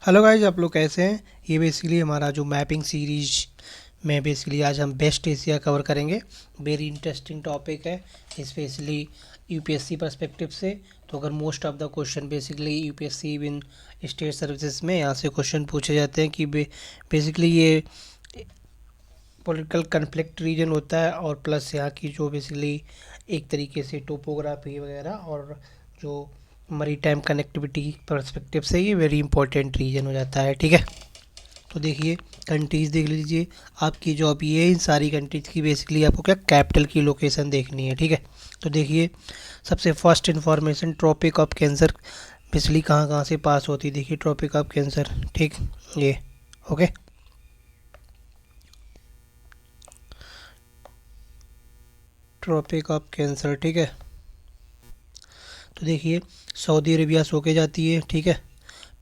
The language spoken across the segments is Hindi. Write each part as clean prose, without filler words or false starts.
हेलो गाइस, आप लोग कैसे हैं। ये बेसिकली हमारा जो मैपिंग सीरीज में बेसिकली आज हम बेस्ट एशिया कवर करेंगे। वेरी इंटरेस्टिंग टॉपिक है, स्पेशली यूपीएससी पर्सपेक्टिव से। तो अगर most of the question basically UPSC in state services में यहाँ से क्वेश्चन पूछे जाते हैं कि बेसिकली ये पॉलिटिकल कन्फ्लिक्ट रीजन होता है, और प्लस यहाँ की जो बेसिकली एक तरीके से टोपोग्राफी वगैरह और जो मरी टाइम कनेक्टिविटी पर्सपेक्टिव से ये वेरी इंपॉर्टेंट रीजन हो जाता है। ठीक है, तो देखिए कंट्रीज़ देख लीजिए। आपकी जॉब ये है इन सारी कंट्रीज़ की बेसिकली आपको क्या कैपिटल की लोकेशन देखनी है। ठीक है, तो देखिए सबसे first information, tropic of cancer basically कहाँ कहाँ से पास होती है। देखिए ट्रॉपिक ऑफ कैंसर, ठीक, ये ओके। ट्रॉपिक ऑफ कैंसर, ठीक है। तो देखिए सऊदी अरेबिया से होके जाती है, ठीक है।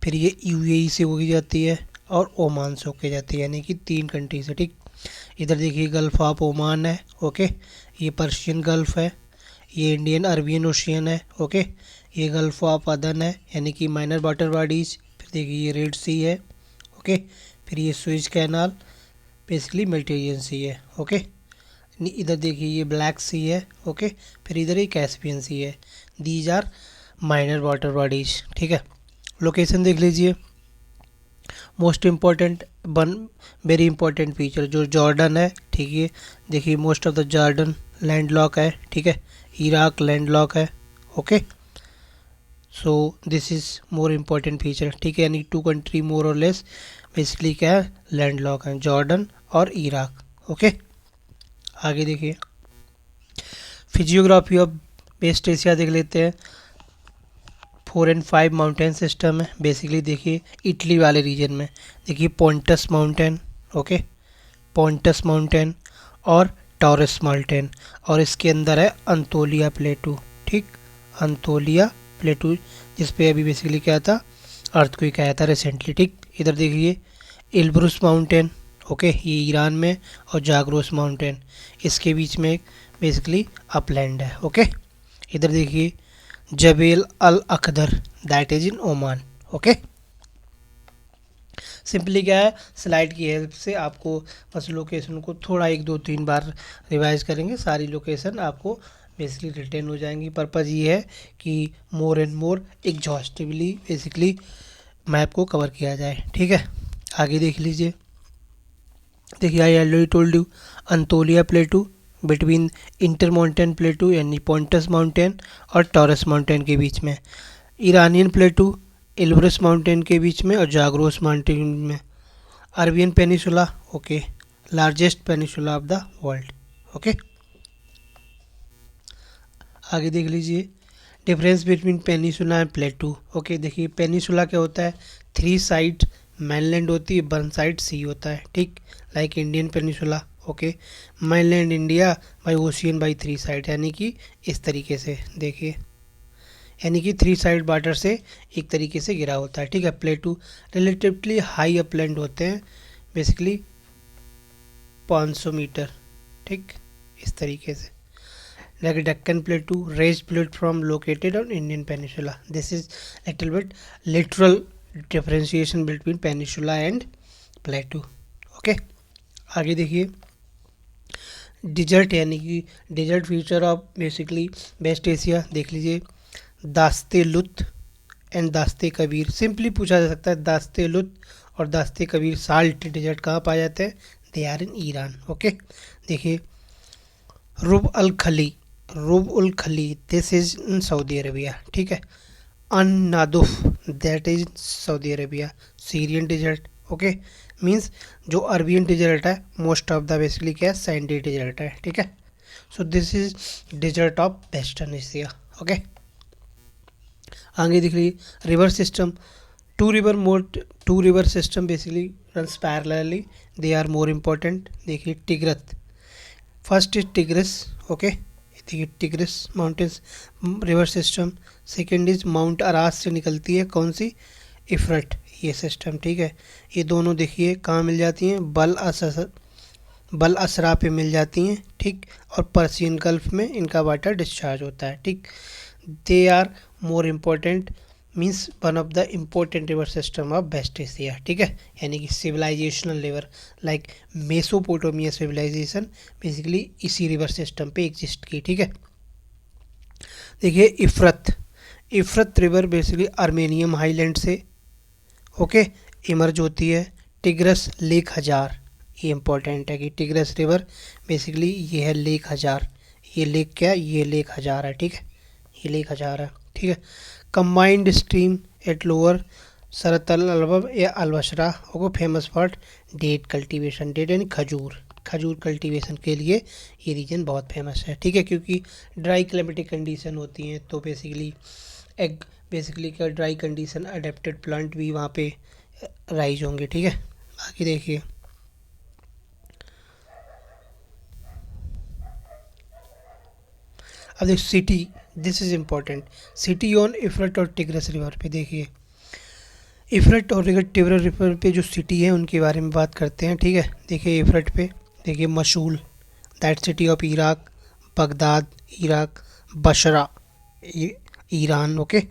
फिर ये यूएई से होके जाती है और ओमान से होके जाती है, यानी कि तीन कंट्री से। ठीक, इधर देखिए गल्फ ऑफ ओमान है, ओके। ये पर्शियन गल्फ है, ये इंडियन अरबियन ओशियन है, ओके। ये गल्फ ऑफ अदन है, यानी कि माइनर वाटर बॉडीज। फिर देखिए ये रेड सी है, ओके। फिर ये स्विज कैनाल बेसिकली मेडिटेरियन सी है, ओके। इधर देखिए ये ब्लैक सी है, ओके। फिर इधर ये कैस्पियन सी है। These are minor water bodies, ठीक है। लोकेशन देख लीजिए। Most important one, very important feature जो जॉर्डन है, ठीक है। देखिए most of the Jordan landlocked है, ठीक है। इराक लैंडलॉक है, okay. So this is more important feature, ठीक है। यानी टू कंट्री मोर और लेस बेसिकली क्या है, लैंडलॉक है, जॉर्डन और इराक, ओके। आगे देखिए फिजियोग्राफी ऑफ वेस्ट एशिया देख लेते हैं। 4 and 5 माउंटेन सिस्टम है बेसिकली। देखिए इटली वाले रीजन में देखिए Pontius mountain, okay, Pontius mountain और टॉरस माउंटेन, और इसके अंदर है अंतोलिया प्लेटू, ठीक, अंतोलिया प्लेटू, जिस पे अभी बेसिकली क्या था, अर्थक्वेक आया था रिसेंटली, ठीक। इधर देखिए इल्ब्रुस माउंटेन, ओके, ये ईरान में, और जाग्रोस माउंटेन इसके बीच में बेसिकली अपलैंड है, ओके। इधर देखिए Jebel Al Akhdar, that is in Oman, okay. Simply क्या है, स्लाइड की हेल्प से आपको बस लोकेशन को थोड़ा 1 2 3 बार रिवाइज करेंगे, सारी लोकेशन आपको बेसिकली रिटेन हो जाएंगी। पर्पज़ ये है कि more and more exhaustively basically map को कवर किया जाए, ठीक है। आगे देख लीजिए। देखिए I already told you, Anatolia plateau between inter mountain plateau यानी पोंटस माउंटेन और टॉरस माउंटेन के बीच में, ईरानियन प्लेटू एल्ब्रस माउंटेन के बीच में और जाग्रोस माउंटेन में, Arabian peninsula, okay, largest peninsula of the world, okay. आगे देख लीजिए difference between peninsula and प्लेटू, okay. देखिए पेनिसुला क्या होता है, 3 साइड mainland होती है, 1 साइड सी होता है, ठीक, like Indian peninsula, okay. mainland India by ocean by 3 side, यानी कि इस तरीके से देखिए, यानी कि 3 साइड वाटर से एक तरीके से घिरा होता है, ठीक है। प्लेटू रिलेटिवली हाई अपलैंड होते हैं बेसिकली 500 मीटर, ठीक, इस तरीके से। Like Deccan Plateau, raised platform located on Indian Peninsula. This is little bit literal differentiation between peninsula and plateau. Okay, आगे देखिए डिजर्ट, यानी कि desert feature of basically West Asia देख लीजिए। Dasht Lut and Dasht Kavir, simply पूछा जा सकता है दास्ते लुत और दास्ते कबीर साल्ट डिजर्ट कहाँ पाए जाते हैं, they are in Iran, okay. देखिए Rub al Khali, Rub ul Khali, this is in Saudi Arabia, ठीक है। अन नादुफ, that is Saudi Arabia, Syrian desert, okay. Means जो अरबियन डिजर्ट है मोस्ट ऑफ द बेसिकली क्या है, सैंडी डिजर्ट है, ठीक है। So this is desert of western Asia, okay. आगे देख लीजिए river system, two river system basically runs parallelly, they are more important. देखिए टिग्रत, फर्स्ट इज टिग्रिस, ओके, देखिए Tigris mountains river system. Second is mount Aras से निकलती है कौन सी, इफरट, ये सिस्टम, ठीक है। ये दोनों देखिए कहाँ मिल जाती हैं, बल असरा पे मिल जाती हैं, ठीक, और पर्सियन गल्फ में इनका वाटर डिस्चार्ज होता है, ठीक। They are more important means one of the important river system of West Asia, ठीक है, यानी कि civilisational river like Mesopotamia civilisation basically इसी रिवर सिस्टम पे एग्जिस्ट की, ठीक है। देखिए इफ्रत रिवर बेसिकली आर्मेनियम हाईलैंड से ओके इमर्ज होती है। टिग्रस लेक हजार, ये इंपॉर्टेंट है कि टिग्रस रिवर बेसिकली ये है लेक हजार, ये लेक क्या है, ये लेक हजार है, ठीक है, ये लेक हजार है, ठीक है। कंबाइंड स्ट्रीम एट लोअर सरतल अलबब या अलबशरा को famous for date cultivation, date यानी खजूर, खजूर कल्टीवेशन के लिए ये रीजन बहुत फेमस है, ठीक है, क्योंकि ड्राई क्लाइमेटिक कंडीशन होती हैं तो बेसिकली क्या ड्राई कंडीशन अडेप्टेड प्लांट भी वहाँ पे राइज होंगे, ठीक है। बाकी देखिए अब देखिए city, this is important, city on इफ्रट और टिग्रस रिवर पे। देखिए इफ्रट और टिग्रस रिवर पे जो सिटी है उनके बारे में बात करते हैं, ठीक है। देखिए इफ्रट पे देखिए Mosul, that city of Iraq, Baghdad Iraq, Basra Iran, okay.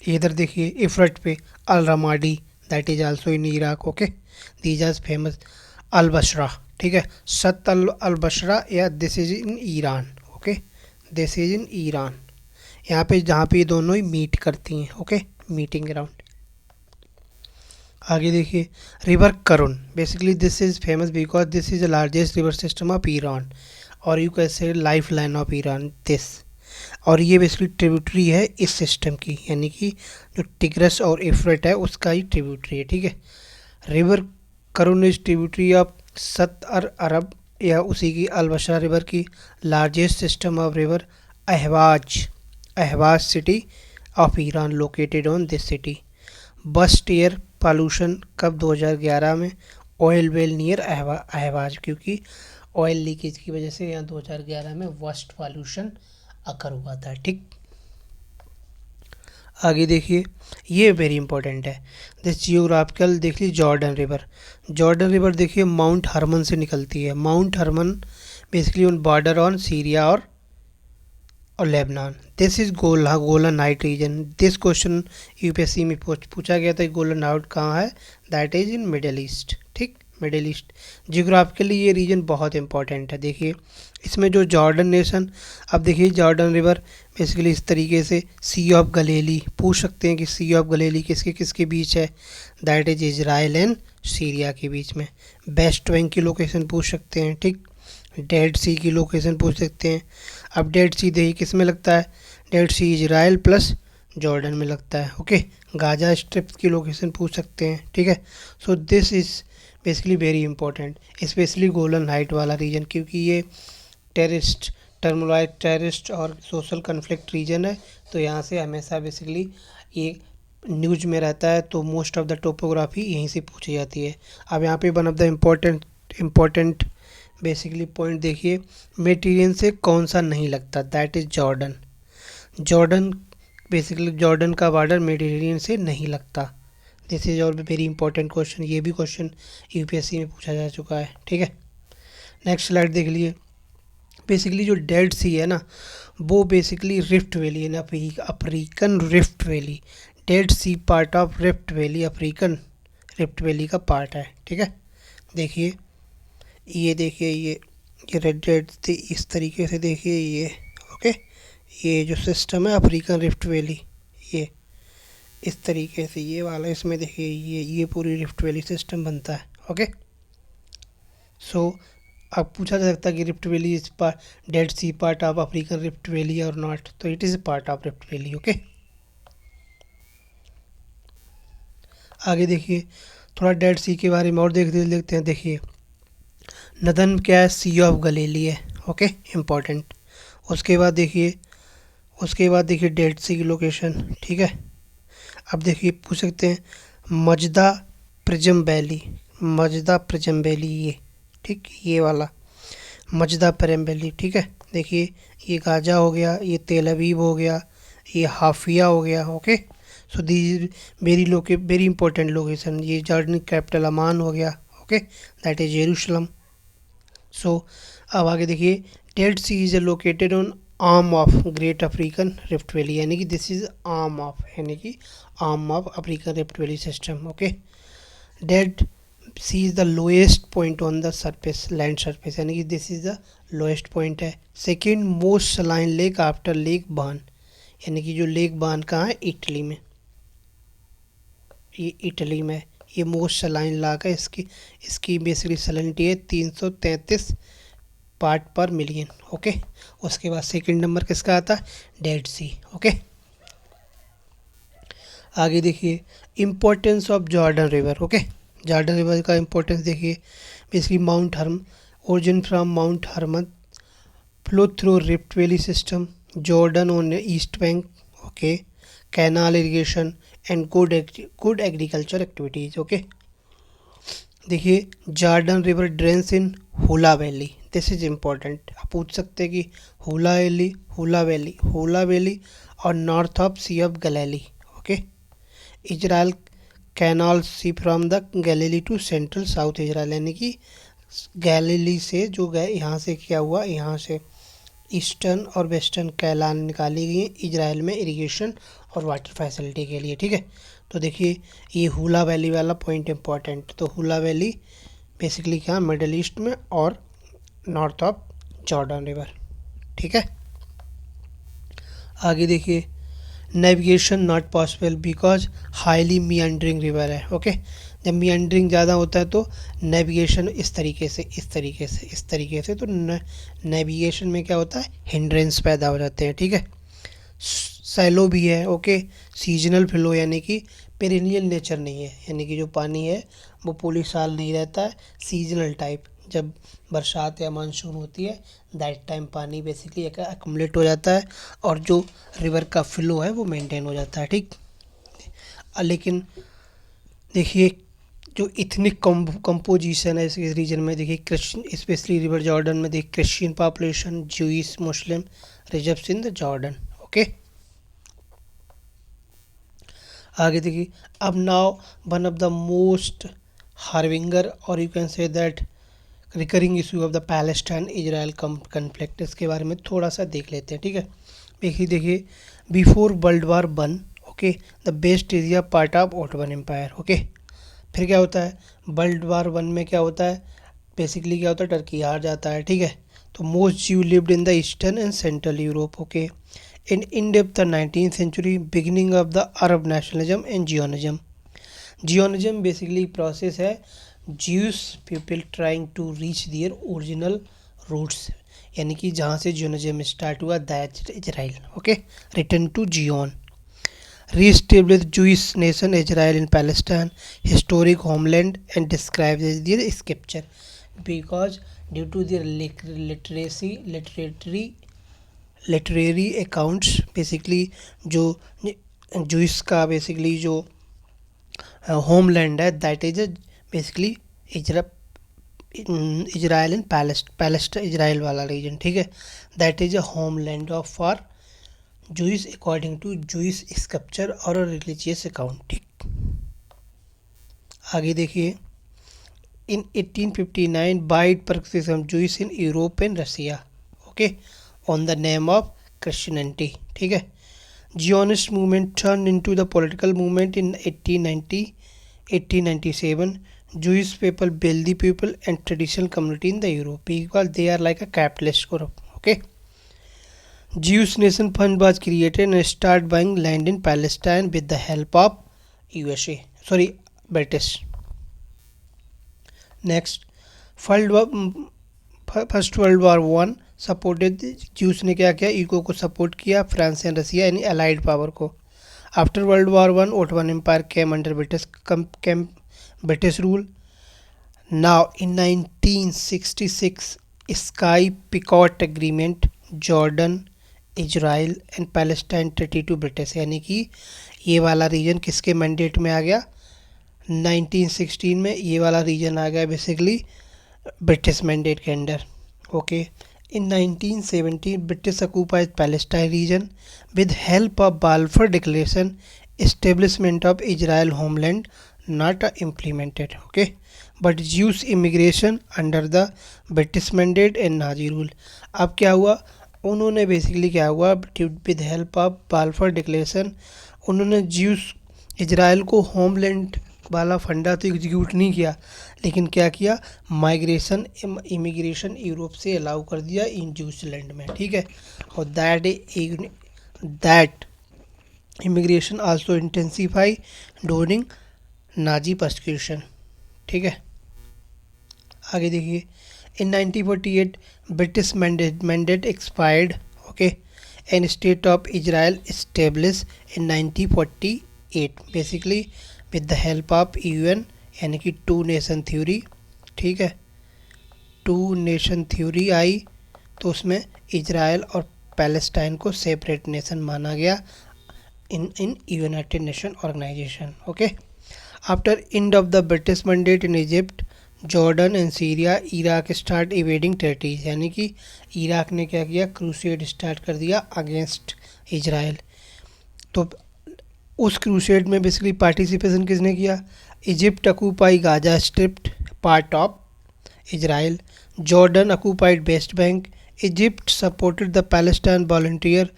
इधर देखिए इफ्रट पे Al Ramadi, that is also in Iraq, okay. These are famous Al Basra, ठीक है, सत अल बशरा या this is in Iran, okay, this is in Iran. यहाँ पे जहाँ पे ये दोनों ही मीट करती हैं, ओके, मीटिंग ग्राउंड। आगे देखिए river Karun, basically this is famous because this is the largest river system of Iran और you can say lifeline of Iran this, और ये बेसिकली ट्रिब्यूटरी है इस सिस्टम की, यानी कि जो टिग्रस और इफ्रट है उसका ही ट्रिब्यूटरी है, ठीक है। River Karun is tributary of सत अरब या उसी की अलबशरा रिवर की largest system of river Ahvaz city of Iran located on this city. Worst air pollution कब 2011 में, ऑयल वेल नियर अहवाज, क्योंकि ऑयल लीकेज की वजह से यहाँ 2011 में वर्स्ट पॉल्यूशन अकर हुआ था, ठीक। आगे देखिए ये वेरी इंपॉर्टेंट है दिस जियोग्राफिकल, देख लीजिए जॉर्डन रिवर देखिए माउंट हरमन से निकलती है। Mount Hermon basically on border on Syria और Lebanon. This is Golan height region, this question UPSC में पूछा गया था, गोलन हाइट कहाँ है, that is in Middle East, ठीक, मिडल ईस्ट। जियोग्राफिकली ये रीजन बहुत इंपॉर्टेंट है। देखिए इसमें जो जॉर्डन नेशन, अब देखिए जॉर्डन रिवर बेसिकली इस तरीके से सी ऑफ गलीली, पूछ सकते हैं कि सी ऑफ गलीली किसके किसके बीच है, that is Israel and Syria के बीच में। वेस्ट बैंक की लोकेशन पूछ सकते हैं, ठीक। डेड सी की लोकेशन पूछ सकते हैं। अब डेड सी देखिए किस में लगता है, Dead Sea Israel plus Jordan में लगता है, ओके। गाजा स्ट्रिप की लोकेशन पूछ सकते हैं, ठीक है। So this is basically very important, especially Golan height वाला रीजन, क्योंकि ये टेररिस्ट और सोशल कन्फ्लिक्ट रीजन है, तो यहाँ से हमेशा बेसिकली ये न्यूज में रहता है, तो मोस्ट ऑफ द टोपोग्राफी यहीं से पूछी जाती है। अब यहाँ पे one of the important basically point देखिए, मेटीरियल से कौन सा नहीं लगता, that is Jordan basically Jordan का बॉर्डर मेडिटेरेनियन से नहीं लगता। दिस इज और वेरी इंपॉर्टेंट क्वेश्चन, ये भी क्वेश्चन यूपीएससी में पूछा जा चुका है, ठीक है। नेक्स्ट स्लाइड देख लिए। बेसिकली जो डेड सी है ना, वो बेसिकली रिफ्ट वैली है ना, African rift valley, Dead Sea part of rift valley, African rift valley का पार्ट है, ठीक है। देखिए ये रेड डेड सी इस तरीके से देखिए ये, ओके, ये जो सिस्टम है अफ्रीकन रिफ्ट वैली, ये इस तरीके से ये वाला, इसमें देखिए ये पूरी रिफ्ट वैली सिस्टम बनता है, ओके। सो अब पूछा जा सकता है कि rift valley is Dead Sea part of African rift valley और नॉट, तो it is part of rift valley, okay. आगे देखिए थोड़ा डेड सी के बारे में और देखते हैं। देखिए नदन क्या है, सी ऑफ गलीली है, ओके, इम्पॉर्टेंट। उसके बाद देखिए डेड सी की लोकेशन, ठीक है। अब देखिए पूछ सकते हैं मजदा प्रिज्म वैली, ये ठीक, ये वाला मजदा प्रिज्म वैली, ठीक है। देखिए ये गाजा हो गया, ये तेल अवीव हो गया, ये हाफिया हो गया, okay. So these very important location. ये जॉर्डन कैपिटल अमान हो गया, ओके, दैट इज यरूशलेम। सो अब आगे देखिए Dead Sea is located arm of great African rift valley, यानी कि दिस इज आर्म ऑफ, यानी कि arm of African rift valley system. Okay, Dead Sea is the lowest point on the surface, land surface, यानी कि this is the lowest point है। Second most saline lake after lake Van, यानी कि जो लेक बान कहाँ है, इटली में, ये इटली में, ये मोस्ट सलाइन लाक है। इसकी बेसिकली सैलिनिटी है 333 पार्ट पर मिलियन। ओके, उसके बाद सेकंड नंबर किसका आता है, डेड सी। ओके, आगे देखिए importance of Jordan river. Okay, Jordan river का इम्पोर्टेंस देखिए, basically mount Herm, origin from mount Hermon, flow through rift valley system, Jordan on east bank. Okay, canal irrigation and good agriculture activities. Okay, देखिए Jordan river drains in Hula valley, this is important. आप पूछ सकते हैं कि हुला वैली और north of Sea of Galilee. Okay, Israel canal sea from the Galilee to central south Israel, यानी कि गैलिली से जो गए यहाँ से क्या हुआ, यहाँ से ईस्टर्न और वेस्टर्न कैनाल निकाली गई इजराइल में इरिगेशन और वाटर फैसिलिटी के लिए। ठीक है, तो देखिए ये हुला वैली वाला पॉइंट इम्पॉर्टेंट, तो हुला वैली बेसिकली क्या, मिडल ईस्ट में और नॉर्थ ऑफ जॉर्डन रिवर। ठीक है, आगे देखिए navigation not possible because highly meandering river है। ओके, जब मियंडरिंग ज़्यादा होता है तो नेविगेशन इस तरीके से तो नेविगेशन में क्या होता है, हिंड्रेंस पैदा हो जाते हैं। ठीक है, सैलो भी है। ओके, सीजनल फ्लो, यानी कि पेरिनियल नेचर नहीं है, यानी कि जो पानी है वो पूरी साल नहीं रहता है, सीजनल टाइप, जब बरसात या मानसून होती है दैट टाइम पानी बेसिकली एक्यूमुलेट हो जाता है और जो रिवर का फ्लो है वो मेंटेन हो जाता है। ठीक, लेकिन देखिए जो इथनिक कंपोजिशन है इस रीजन में, देखिए क्रिश्चियन, स्पेशली रिवर जॉर्डन में देखिए Christian population, Jewish, Muslim reserves in the Jordan. Okay, आगे देखिए अब now one of the most harbinger और you can say that recurring issue of the Palestine Israel conflict, इसके बारे में थोड़ा सा देख लेते हैं। ठीक है, देखिए before World War one, okay, the best area part of Ottoman Empire. Okay, फिर क्या होता है, वर्ल्ड वार वन में क्या होता है, बेसिकली क्या होता है, टर्की हार जाता है। ठीक है, तो मोस्ट ज्यू lived in the eastern and central Europe. Okay, in depth the 19th century, beginning of the Arab nationalism and Zionism. Zionism basically process है Jewish people trying to reach their original roots, यानी कि जहाँ से Zionism स्टार्ट हुआ that Israel. Okay, return to Zion, re-establish Jewish nation Israel in Palestine, historic homeland and describes as their scripture because due to their literary accounts, basically जो जूइस का बेसिकली जो होमलैंड है that is basically Israel and Palestine, Israel वाला रीजन। ठीक है, that is a homeland of for Jews according to Jews scripture और रिलीजियस अकाउंट। ठीक, आगे देखिए in 1859 wide persecution Jews in Europe and Russia. Okay, on the name of Christianity। ठीक है, Zionist movement turned into the political movement in 1897। Jewish people, wealthy people and traditional community in the Europe because they are like a capitalist group। Okay, Jewish nation fund was created and start buying land in Palestine with the help of British। Next, first world War one supported, juice ने क्या किया, ईगो को सपोर्ट किया, फ्रांस एंड रसिया यानी अलाइड पावर को। After World War one Ottoman Empire came under British rule. Now in 1966 Sykes Picot agreement, Jordan, Israel and Palestine treaty to British, यानी कि ये वाला रीजन किसके मैंडेट में आ गया, 1916 में ये वाला रीजन आ गया बेसिकली ब्रिटिश मैंडेट के under. Okay, in 1970 British occupied Palestine region with help of Balfour declaration, establishment of Israel homeland not implemented. Okay, but Jews immigration under the British mandate and Nazi rule. अब क्या हुआ, उन्होंने बेसिकली क्या हुआ, with help of Balfour declaration, उन्होंने ज्यूस इजराइल को होमलैंड वाला फंडा तो एग्जीक्यूट नहीं किया, लेकिन क्या किया, माइग्रेशन इमिग्रेशन यूरोप से अलाउ कर दिया इन ज्यूस लैंड में, ठीक है। और that immigration also intensify during Nazi persecution, ठीक है। आगे देखिए, इन 1948 British mandate expired, okay, and state of Israel establish in 1948 basically with the help of UN, यानी कि टू नेशन थ्योरी, ठीक है। टू नेशन थ्योरी आई तो उसमें इजराइल और पैलेस्टाइन को सेपरेट नेशन माना गया in United Nation Organization, okay. After end of the British mandate in Egypt, Jordan and Syria, Iraq start invading territories, यानी कि इराक ने क्या किया, क्रूसेड स्टार्ट कर दिया अगेंस्ट इजराइल। तो उस क्रूसेड में बेसिकली पार्टिसिपेशन किसने किया, Egypt occupy Gaza Strip part of Israel, Jordan occupied West Bank, Egypt supported the Palestine volunteer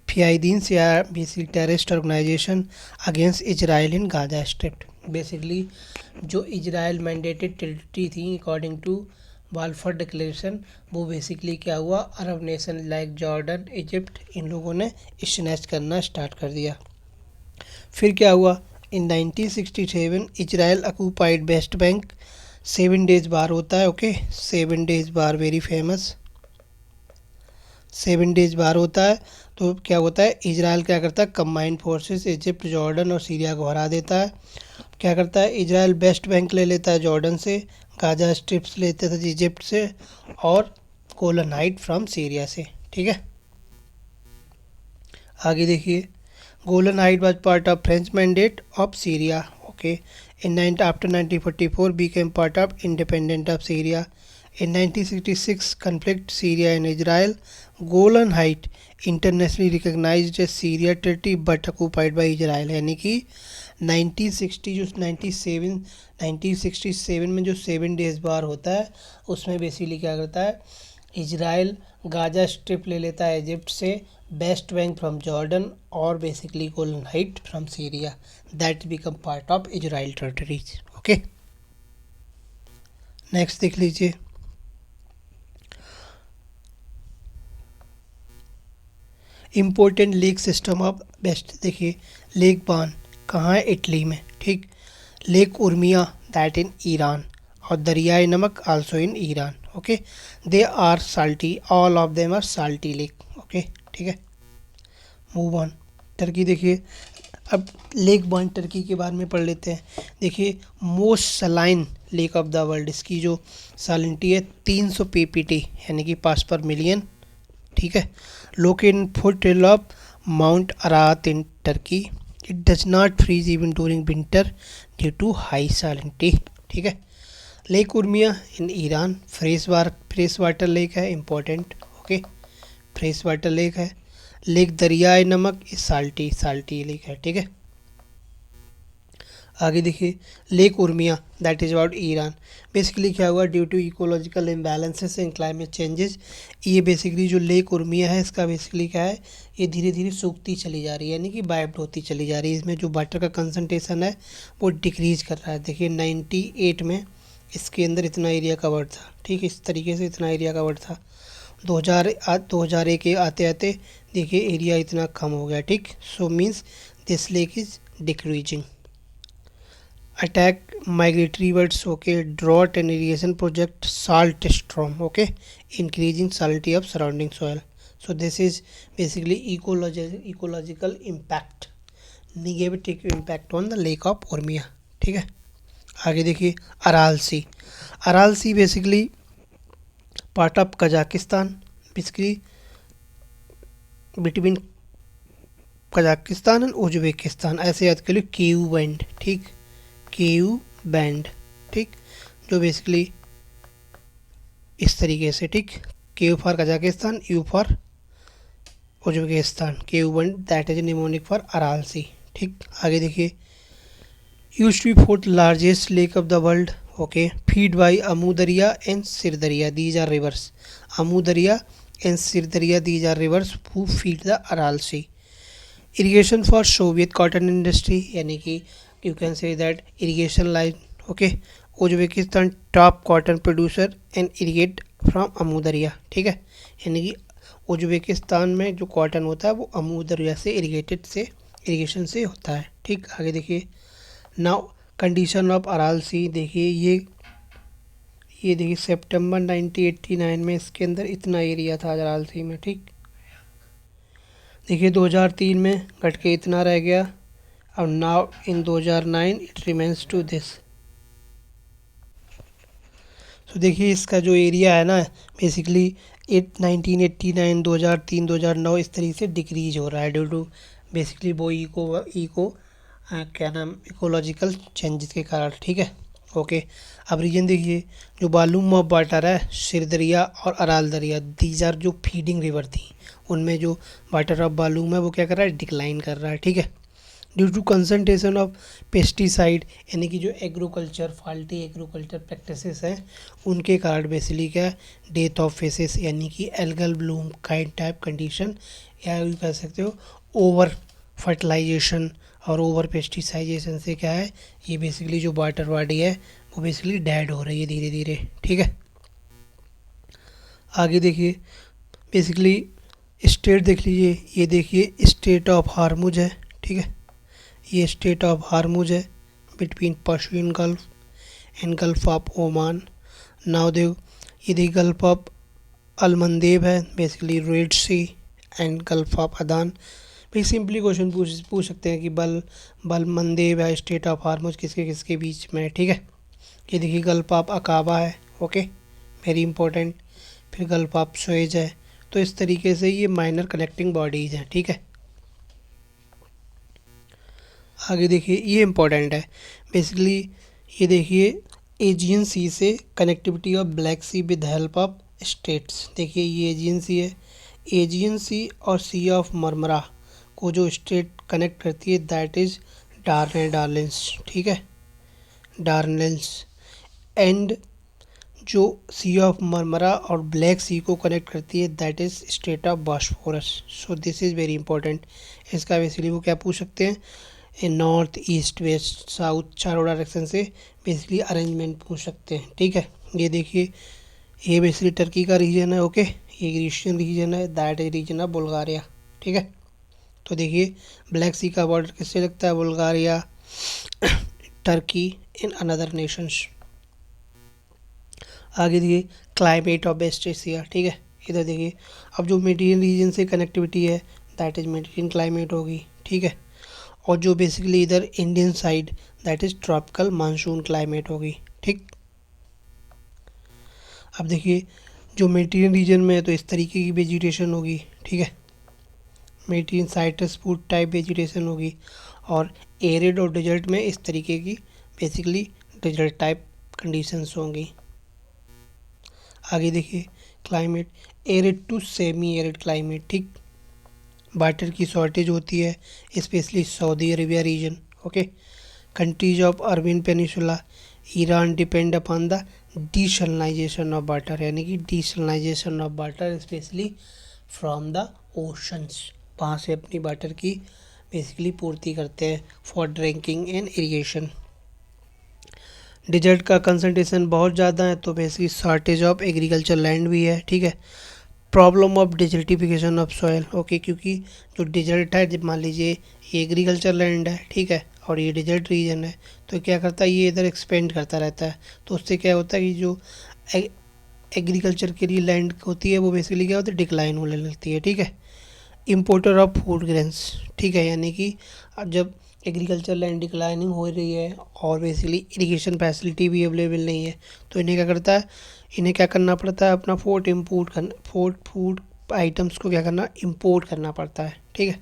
फियादीन्स या basically terrorist organisation against Israel in Gaza Strip. Basically जो इजराइल मैंडेटेड टेरिटरी थी अकॉर्डिंग टू बाल्फोर डिक्लेरेशन, वो बेसिकली क्या हुआ, Arab nation like Jordan, Egypt, इन लोगों ने स्नैच करना स्टार्ट कर दिया। फिर क्या हुआ, इन 1967 इजराइल अक्यूपाइड वेस्ट बैंक, 7 डेज बार होता है, ओके, 7 डेज बार वेरी फेमस, 7 डेज बार होता है। तो क्या होता है, इजराइल क्या करता है, कंबाइंड फोर्सेस इजिप्ट, जॉर्डन और सीरिया को हरा देता है। क्या करता है, इजराइल वेस्ट बैंक ले लेता है जॉर्डन से, गाजा स्ट्रिप्स लेते थे इजिप्ट से, और गोलन हाइट फ्रॉम सीरिया से, ठीक है। आगे देखिए, Golan height was part of French mandate of Syria, okay, in after 1944 became part of independent of Syria. In 1966 conflict Syria and Israel, Golan Height internationally recognized as Syria territory but occupied by Israel, यानी कि 1967 में जो 7 डेज बार होता है उसमें बेसिकली क्या करता है, इजराइल गाजा स्ट्रिप ले लेता है इजिप्ट से, वेस्ट बैंक फ्रॉम जॉर्डन और basically Golan Height from Syria, that become part of Israel territories, okay. Next देख लीजिए, important lake system of west. देखिए, लेक बान कहाँ है, इटली में, ठीक। Lake Urmia that in Iran, और दरियाए नमक also in Iran, okay. They are salty, all of them are salty lake, okay, ठीक है। मूव ऑन, टर्की देखिए, अब लेक बान टर्की के बारे में पढ़ लेते हैं। देखिए, most saline lake of the world, इसकी जो सालिनिटी है 300 ppt, यानी कि पार्ट्स पर मिलियन, ठीक है। Located in foothill of Mount Ararat in Turkey, it does not freeze even during winter due to high salinity, ठीक है। Lake Urmia in Iran, fresh water lake है, important, okay, fresh water lake है। Lake Daryaye Namak salty lake है, ठीक है। आगे देखिए, Lake Urmia that is about Iran, basically क्या हुआ, due to ecological imbalances and climate changes, ये बेसिकली जो लेक उर्मिया है इसका बेसिकली क्या है, ये धीरे धीरे सूखती चली जा रही है, यानी कि वाइप्ड होती चली जा रही है। इसमें जो वाटर का कंसनट्रेशन है वो डिक्रीज कर रहा है। देखिए 98 में इसके अंदर इतना एरिया कवर्ड था, ठीक, इस तरीके से इतना एरिया कवर्ड था। 2001 के आते आते देखिए एरिया इतना कम हो गया, ठीक। So means this lake is decreasing. Attack migratory birds, okay, drought and irrigation project, salt storm, okay, increasing salinity of surrounding soil. So this is basically ecological impact, negative impact on the Lake of Urmia, ठीक है। आगे देखिए, Aral Sea basically part of Kazakhstan, basically between Kazakhstan and Uzbekistan, ऐसे याद कर लो, केयू बैंड, ठीक, केयू बैंड, ठीक, जो बेसिकली इस तरीके से, ठीक, K U for Kazakhstan, U for Uzbekistan, K U band that is mnemonic for Aral Sea, ठीक। आगे देखिए, used to be fourth largest lake of the world, okay, feed by Amu Darya and सिर दरिया, दीज आर रिवर्स। अमू दरिया and Sirdarya, these are rivers who feed the Aral Sea. Irrigation for Soviet cotton industry, यानी कि you can say that irrigation line. Okay, Uzbekistan top cotton producer and irrigate from Amu दरिया. ठीक है, यानी कि उज्बेकिस्तान में जो कॉटन होता है वो अमू दरिया से इरिगेशन से होता है. ठीक, आगे देखिए. नाउ कंडीशन ऑफ अराल सी. देखिए ये देखिए सितंबर 1989 में इसके अंदर इतना एरिया था अराल सी में. ठीक, देखिए 2003 में घट के इतना रह गया और now in 2009 it remains to this. तो देखिए इसका जो एरिया है ना बेसिकली 1989, 2003, 2009 इस तरीके से डिक्रीज हो रहा है ड्यू टू बेसिकली वो इको क्या नाम इकोलॉजिकल चेंजेस के कारण. ठीक है, ओके. अब रीजन देखिए, जो बालूम ऑफ वाटर है सिरदरिया और अराल दरिया, दीज आर जो फीडिंग रिवर थी, उनमें जो वाटर ऑफ बालूम है वो क्या कर रहा है, डिक्लाइन कर रहा है. ठीक है, due to concentration of pesticide, यानी कि जो फाल्टी एग्रीकल्चर प्रैक्टिसेस हैं उनके कारण बेसिकली क्या डेथ ऑफ फिशेस, यानी कि algal Bloom kind type condition, या यू कह सकते हो ओवर फर्टिलाइजेशन और ओवर पेस्टिसाइजेशन से क्या है, ये बेसिकली जो वाटर बॉडी है वो बेसिकली डेड हो रही है धीरे धीरे. ठीक है, आगे देखिए. बेसिकली स्टेट देख लीजिए, ये देखिए स्टेट ऑफ हार्मुज है. ठीक है, ये स्टेट ऑफ हार्मुज है between Persian Gulf and Gulf of Oman. Now ये देखिए गल्फ ऑफ अलमंदेब है, basically Red Sea and Gulf of Aden. भाई सिंपली क्वेश्चन पूछ सकते हैं कि बल मंदेब है स्टेट ऑफ हार्मुज किसके किसके बीच में है. ठीक है, ये देखिए गल्फ ऑफ अकाबा है. Okay, very important. फिर गल्फ ऑफ सुएज है. तो इस तरीके से ये माइनर कनेक्टिंग बॉडीज़ हैं. ठीक है, आगे देखिए ये इम्पोर्टेंट है. बेसिकली ये देखिए एजियन सी से connectivity of Black Sea with help of straits. देखिए ये एजियन सी है. एजियन सी और सी ऑफ मरमरा को जो स्टेट कनेक्ट करती है दैट इज़ डार्नेल्स. ठीक है, डार्नेल्स. एंड जो सी ऑफ मरमरा और ब्लैक सी को कनेक्ट करती है that is strait of Bosphorus. So this is very important. इसका बेसिकली वो क्या पूछ सकते हैं, नॉर्थ ईस्ट वेस्ट साउथ चारों डायरेक्शन से बेसिकली अरेंजमेंट पूछ सकते हैं. ठीक है, ये देखिए ये बेसिकली टर्की का रीजन है. ओके, ये ग्रीशियन रीजन है, that is region of Bulgaria. ठीक है, तो देखिए ब्लैक सी का बॉर्डर किससे लगता है, Bulgaria, Turkey in another Nations. आगे देखिए क्लाइमेट ऑफ वेस्ट एशिया. ठीक है, इधर देखिए अब जो मेडिटेरियन रीजन से कनेक्टिविटी है दैट इज मेडिटेरियन क्लाइमेट होगी. ठीक है, और जो बेसिकली इधर Indian side that is tropical monsoon climate होगी. ठीक, अब देखिए जो मेडिटेरियन रीजन में है तो इस तरीके की वेजिटेशन होगी. ठीक है, Mediterranean citrus food type vegetation होगी, और एरिड और डेजर्ट में इस तरीके की बेसिकली डेजर्ट टाइप कंडीशंस होंगी. आगे देखिए climate arid to semi arid climate. ठीक, वाटर की शॉर्टेज होती है specially Saudi Arabia region. Okay, countries of Arabian peninsula, Iran depend upon the desalination of water, यानी कि desalination of water specially from the oceans, वहाँ से अपनी वाटर की बेसिकली पूर्ति करते हैं for drinking and irrigation. Desert का कंसंट्रेशन बहुत ज़्यादा है तो basically shortage of agriculture land भी है. ठीक है, problem of desertification of soil. Okay, क्योंकि जो डिजर्ट है जब मान लीजिए ये एग्रीकल्चर लैंड है. ठीक है, और ये डिजर्ट रीजन है तो क्या करता है ये इधर एक्सपेंड करता रहता है, तो उससे क्या होता है कि जो एग्रीकल्चर के लिए लैंड होती है वो बेसिकली क्या होती है डिक्लाइन होने लगती है. ठीक है, इम्पोर्टर ऑफ फूड ग्रेन्स. ठीक है, यानी कि अब जब एग्रीकल्चर लैंड डिक्लाइनिंग हो रही है और बेसिकली इरिगेशन फैसिलिटी भी अवेलेबल नहीं है तो इन्हें क्या करता है, इन्हें क्या करना पड़ता है, अपना फूड आइटम्स को क्या करना, इंपोर्ट करना पड़ता है. ठीक है,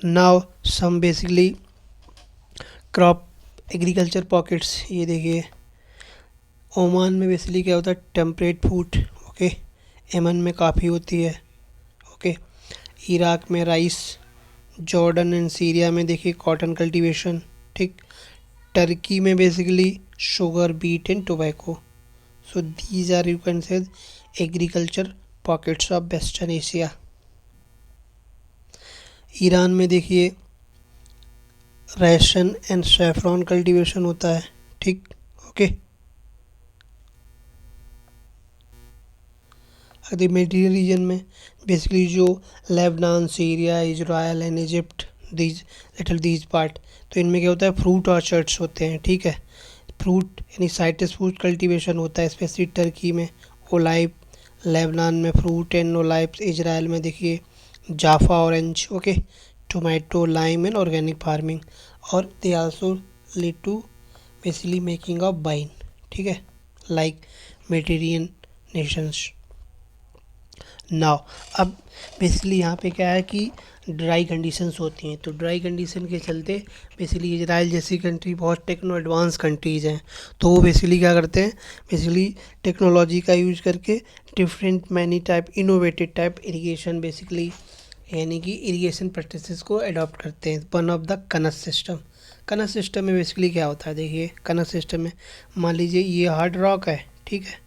now some basically crop agriculture pockets. ये देखिए ओमान में बेसिकली क्या होता है टेम्परेट फूड. ओके, यमन में काफ़ी होती है. ओके, इराक में राइस, जॉर्डन एंड सीरिया में देखिए कॉटन कल्टीवेशन. ठीक, टर्की में basically sugar beet and tobacco. So these are you can say agriculture pockets of western Asia. Iran में देखिए रेशन एंड सैफरॉन कल्टीवेशन होता है, ठीक, ओके। द मेडीरियल रीजन में बेसिकली जो Lebanon, Syria, Israel and Egypt, these part, तो इनमें क्या होता है, फ्रूट ऑर्चर्ड्स होते हैं, ठीक है। फ्रूट यानी साइट्रस फ्रूट कल्टीवेशन होता है, स्पेशली टर्की में ओलाइव, लेबनान में फ्रूट एंड ओलाइव, इजराइल में देखिए Jaffa orange, okay, tomato, lime and organic farming, और they also lead to basically making of wine, ठीक है, लाइक मेडिटेरेनियन नेशंस। नाउ अब बेसिकली यहाँ पे क्या है कि ड्राई कंडीशंस होती हैं, तो ड्राई कंडीशन के चलते बेसिकली इजराइल जैसी कंट्री बहुत टेक्नो एडवांस कंट्रीज़ हैं, तो वो बेसिकली क्या करते हैं, बेसिकली टेक्नोलॉजी का यूज़ करके different many type innovative type irrigation basically यानी कि इरिगेशन प्रैक्टिसेस को अडॉप्ट करते हैं। One of the qanats system, qanats system में बेसिकली क्या होता है, देखिए कनस सिस्टम में मान लीजिए ये हार्ड रॉक है, ठीक है,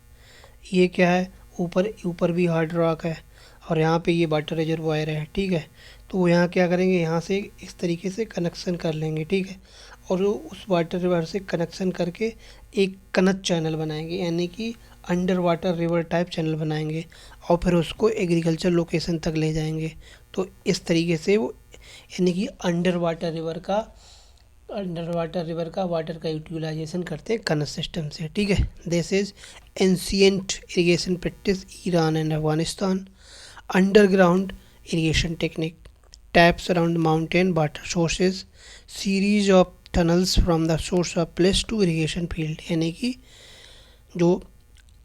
ये क्या है, ऊपर ऊपर भी हार्ड रॉक है और यहाँ पे ये वाटर रिजर्वायर है, ठीक है, तो वो यहाँ क्या करेंगे, यहाँ से इस तरीके से कनेक्शन कर लेंगे, ठीक है, और उस वाटर रिवर से कनेक्शन करके एक कनक चैनल बनाएंगे यानी कि under water river type channel बनाएंगे और फिर उसको एग्रीकल्चर लोकेशन तक ले जाएंगे। तो इस तरीके से वो यानी कि अंडर वाटर रिवर का वाटर का यूटिलाइजेशन करते हैं कनक सिस्टम से, ठीक है। This is ancient irrigation practice Iran and Afghanistan. Underground irrigation technique, taps around mountain water sources, series of tunnels from the source of place to irrigation field, यानी कि जो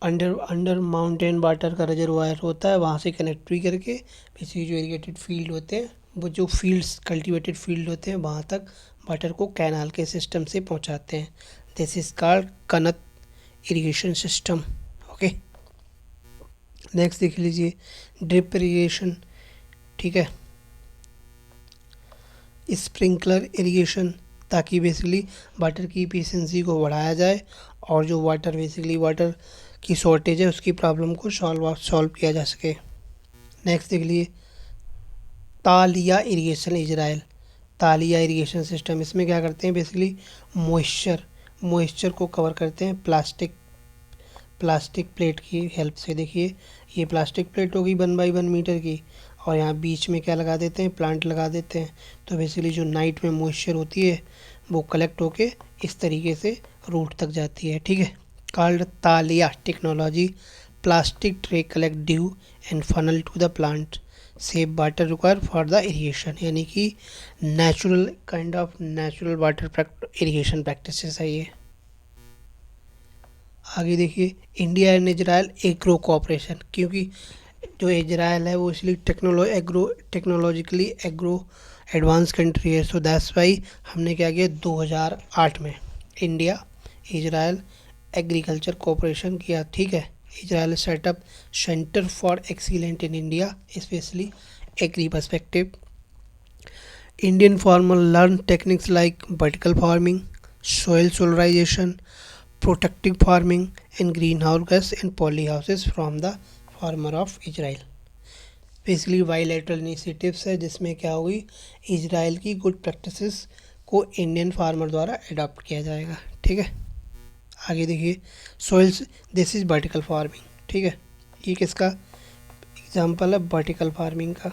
अंडर माउंटेन वाटर का रिजर्वायर होता है वहाँ से कनेक्ट भी करके बेसिकली जो इरिगेटेड फील्ड होते हैं, वो जो फील्ड्स कल्टीवेटेड फील्ड होते हैं वहाँ तक वाटर को कैनाल के सिस्टम से पहुँचाते हैं। This is called Kanak irrigation system, okay. Next देख लीजिए ड्रिप इरिगेशन, ठीक है, स्प्रिंकलर इरिगेशन, ताकि बेसिकली वाटर की इफिशिएंसी को बढ़ाया जाए और जो वाटर की शॉर्टेज है उसकी प्रॉब्लम को सॉल्व किया जा सके। नेक्स्ट देख लिए तालिया इरिगेशन इजराइल, तालिया इरिगेशन सिस्टम, इसमें क्या करते हैं, बेसिकली मॉइस्चर को कवर करते हैं प्लास्टिक प्लेट की हेल्प से। देखिए ये प्लास्टिक प्लेट होगी 1 बाई 1 मीटर की और यहाँ बीच में क्या लगा देते हैं, प्लांट लगा देते हैं, तो बेसिकली जो नाइट में मॉइस्चर होती है वो कलेक्ट होके इस तरीके से रूट तक जाती है, ठीक है। Called Talya technology, plastic tray collect dew and funnel to the plant, save water require for the irrigation, यानी कि नेचुरल वाटर इरिगेशन प्रैक्टिसेस है ये। आगे देखिए India and Israel agro cooperation, क्योंकि जो इजराइल है वो इसलिए टेक्नोलॉजिकली एग्रो एडवांस कंट्री है, सो दैट्स वाई हमने क्या किया 2008 में इंडिया इजराइल एग्रीकल्चर कोऑपरेशन किया, ठीक है। Israel setup centre for excellent in India specially agri perspective. Indian farmer learn techniques like vertical farming, soil solarization, protective farming and greenhouse gas and polyhouses from the farmer of Israel। Basically bilateral initiatives है जिसमें क्या होगी, इजराइल की गुड प्रैक्टिसेस को इंडियन फार्मर द्वारा अडॉप्ट किया जाएगा, ठीक है। आगे देखिए soils, this is vertical farming, ठीक है, ये किसका एग्जाम्पल है, वर्टिकल फार्मिंग का,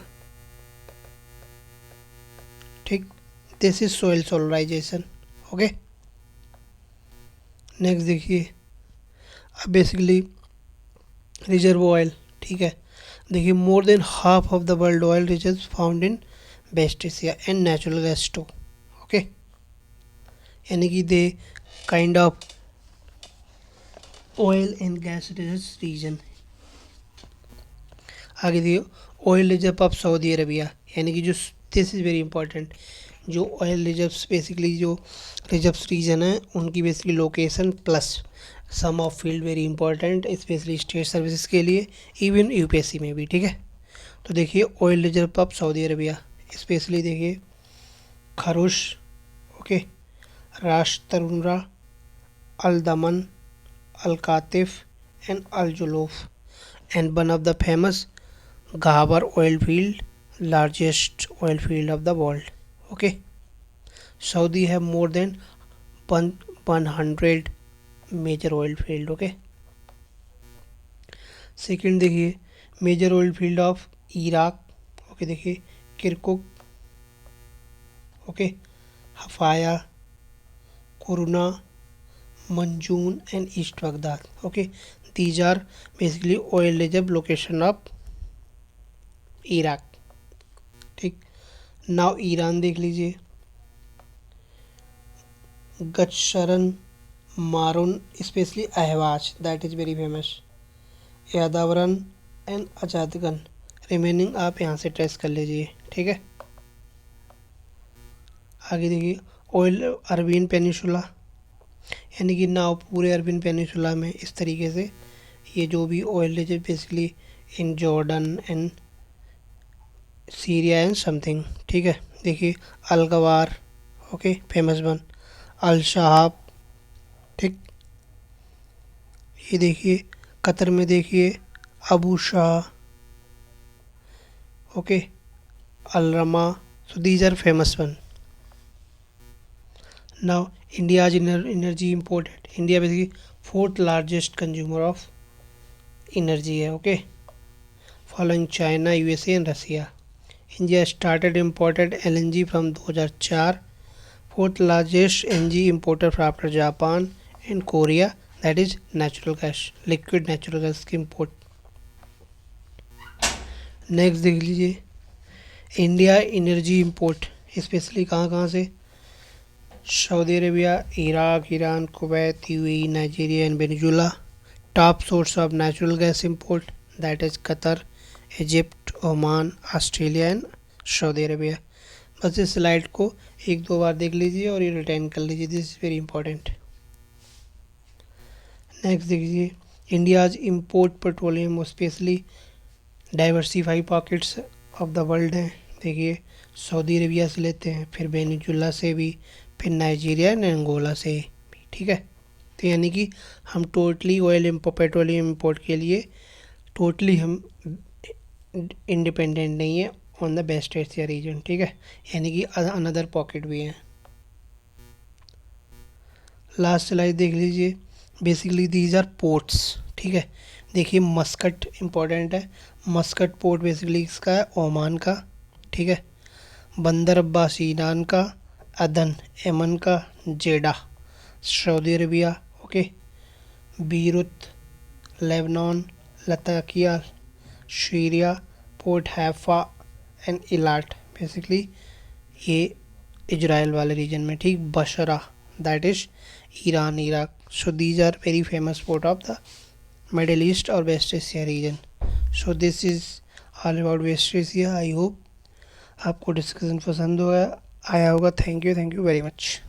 ठीक। This is soil solarization, okay. Next देखिए अब बेसिकली रिजर्व ऑयल, ठीक है, देखिए more than half of the world oil reserve found in West Asia and natural gas too, okay, यानी कि they kind of oil and gas reserve region. आगे देखिए oil reserve of Saudi Arabia, यानी कि जो दिस इज़ वेरी इंपॉर्टेंट, जो ऑयल रिजर्व्स बेसिकली जो रिजर्व्स रीजन है उनकी basically location plus some of field very important specially state services के लिए, इवन यूपीएससी में भी, ठीक है। तो देखिए oil reserve of Saudi Arabia specially देखिए Khurais, okay, Ras Tanura, Al Dammam, Al Qatif and Al Zuluf. and one of the famous Ghabar oil field, largest oil field of the world. Okay, Saudi have more than 100 major oil field. Okay, second देखिए major oil field of Iraq. Okay देखिए Kirkuk, okay, Hafaya, Qurna, Majnoon and East Baghdad. Okay, these are basically oil reserve location of Iraq. ठीक, नाउ ईरान देख लीजिए. Gachsaran, Marun, specially Ahvaz, that is very famous. Yadavaran and Azadegan, remaining आप यहाँ से ट्रेस कर लीजिए. ठीक है, आगे देखिए ऑयल अरबियन पेनिसुला, यानी कि नाव पूरे अरबियन पेनिसुला में इस तरीके से ये जो भी ऑयल है basically in Jordan and Syria and something. ठीक है, देखिए अलगवार, okay, famous one. Al Shahab, ठीक, ये देखिए कतर में देखिए Abu Shah, okay, Al Rama. So these are famous one. Now India's energy imported. India basically fourth largest consumer of energy है. Okay, following China, USA and Russia. India started imported LNG from 2004. Fourth largest energy importer after Japan and Korea, that is natural gas, liquid natural gas की इम्पोर्ट. नेक्स्ट देख लीजिए इंडिया एनर्जी इम्पोर्ट स्पेशली कहाँ कहाँ से. Saudi Arabia, Iraq, Iran, Kuwait, UAE, Nigeria and Venezuela. Top source of natural gas import, that is Qatar, Egypt, Oman, Australia and Saudi Arabia. बस इस स्लाइड को एक दो बार देख लीजिए और ये रिटेन कर लीजिए, this is very important. Next देखिए India's import petroleum specially diversify pockets of the world हैं. देखिए सऊदी अरेबिया से लेते हैं, फिर वेनेजुला से भी, फिर नाइजीरिया एंड अंगोला से भी. ठीक है, तो यानी कि हम टोटली ऑयल पेट्रोलियम इम्पोर्ट के लिए टोटली हम इंडिपेंडेंट नहीं है on the West Asia region. ठीक है, यानी कि अनदर पॉकेट भी है. लास्ट स्लाइड देख लीजिए. Basically these are ports. ठीक है, देखिए मस्कट इम्पोर्टेंट है. मस्कट पोर्ट बेसिकली इसका है ओमान का. ठीक है, बंदर अब्बास ईरान का, अदन यमन का, Jeddah Saudi Arabia, okay, Beirut Lebanon, Latakia Syria, port Haifa and Eilat basically ये इजराइल वाले रीजन में. ठीक, Basra that is Iran, Iraq. So these are very famous port of the Middle East और West Asia region. So this is all about West Asia. I hope आपको डिस्कशन पसंद आया होगा. Thank you very much.